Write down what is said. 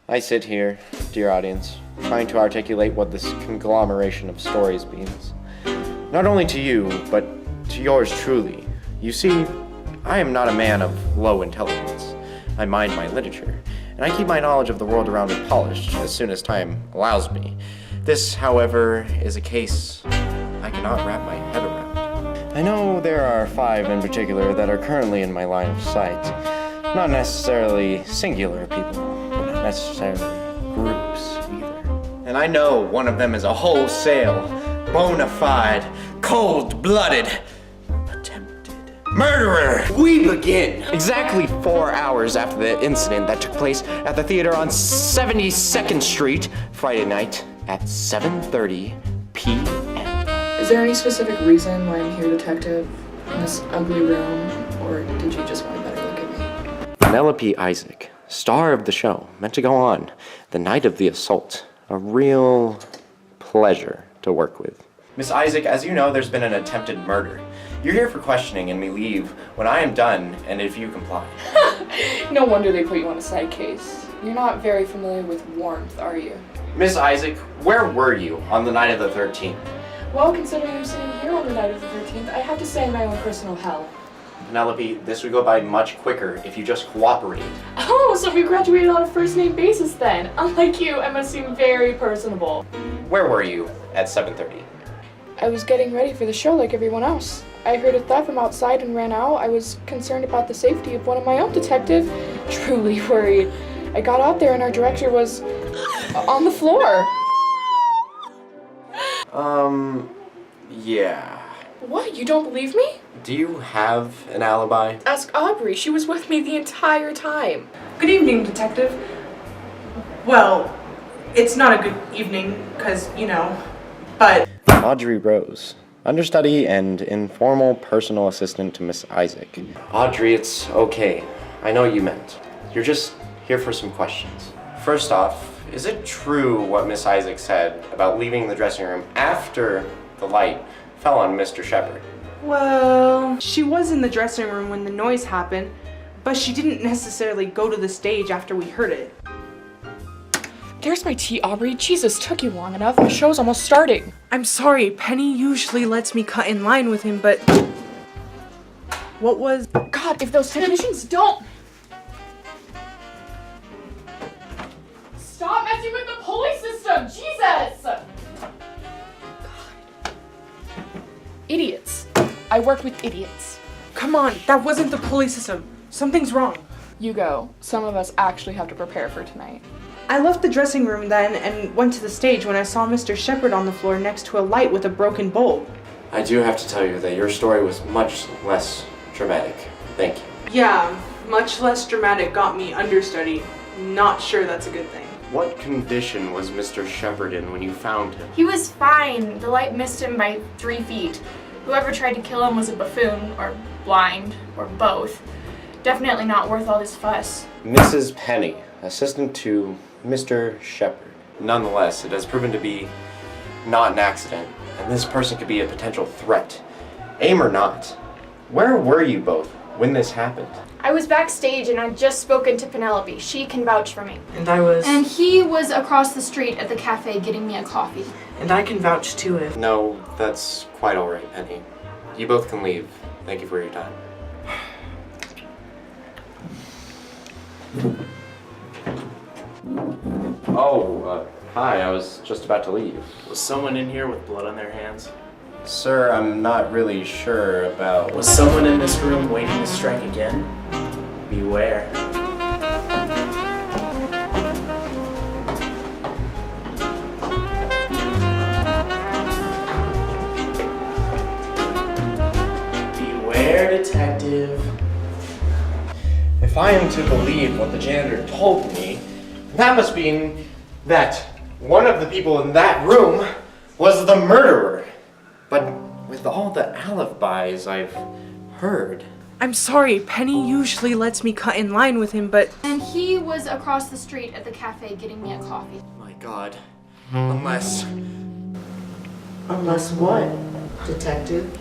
I sit here, dear audience, trying to articulate what this conglomeration of stories means. Not only to you, but to yours truly. You see, I am not a man of low intelligence. I mind my literature, and I keep my knowledge of the world around me polished as soon as time allows me. This, however, is a case I cannot wrap my head around. I know there are 5 in particular that are currently in my line of sight. Not necessarily singular people, but not necessarily groups either. And I know one of them is a wholesale, bona fide, cold-blooded, attempted murderer. We begin exactly 4 hours after the incident that took place at the theater on 72nd Street, Friday night at 7:30 p.m. Is there any specific reason why I'm here, detective, in this ugly room, or did you just want a better look at me? Penelope Isaac, star of the show, meant to go on the night of the assault. A real pleasure to work with. Miss Isaac, as you know, there's been an attempted murder. You're here for questioning and we leave when I am done and if you comply. No wonder they put you on a side case. You're not very familiar with warmth, are you? Miss Isaac, where were you on the night of the 13th? Well, considering you're sitting here on the night of the 13th, I have to say my own personal hell. Penelope, this would go by much quicker if you just cooperated. Oh, so we graduated on a first-name basis then. Unlike you, I must seem very personable. Where were you at 7:30? I was getting ready for the show like everyone else. I heard a thud from outside and ran out. I was concerned about the safety of one of my own, detective. Truly worried. I got out there and our director was on the floor. Yeah. What, you don't believe me? Do you have an alibi? Ask Aubrey, she was with me the entire time. Good evening, detective. Well, it's not a good evening, because, you know, but... Audrey Rose, understudy and informal personal assistant to Miss Isaac. Audrey, it's okay. I know what you meant. You're just here for some questions. First off, is it true what Miss Isaac said about leaving the dressing room after the light fell on Mr. Shepard? Well, she was in the dressing room when the noise happened, but she didn't necessarily go to the stage after we heard it. There's my tea, Aubrey. Jesus, took you long enough. The show's almost starting. I'm sorry, Penny usually lets me cut in line with him, but... What was... God, if those technicians don't... Stop messing with the pulley system! Jesus! God. Idiots. I work with idiots. Come on, that wasn't the pulley system. Something's wrong. You go. Some of us actually have to prepare for tonight. I left the dressing room then and went to the stage when I saw Mr. Shepard on the floor next to a light with a broken bulb. I do have to tell you that your story was much less dramatic. Thank you. Yeah, much less dramatic got me understudy. Not sure that's a good thing. What condition was Mr. Shepard in when you found him? He was fine. The light missed him by 3 feet. Whoever tried to kill him was a buffoon, or blind, or both. Definitely not worth all this fuss. Mrs. Penny, assistant to Mr. Shepard. Nonetheless, it has proven to be not an accident, and this person could be a potential threat. Aim or not, where were you both when this happened? I was backstage and I'd just spoken to Penelope. She can vouch for me. And I was... And he was across the street at the cafe getting me a coffee. And I can vouch too if... No, that's quite all right, Penny. You both can leave. Thank you for your time. Hi, I was just about to leave. Was someone in here with blood on their hands? Sir, I'm not really sure about... Was someone in this room waiting to strike again? Beware. Beware, detective. If I am to believe what the janitor told me, that must mean that one of the people in that room was the murderer. But with all the alibis I've heard... I'm sorry, Penny usually lets me cut in line with him, but... And he was across the street at the cafe getting me a coffee. My God. Unless... Unless what, detective?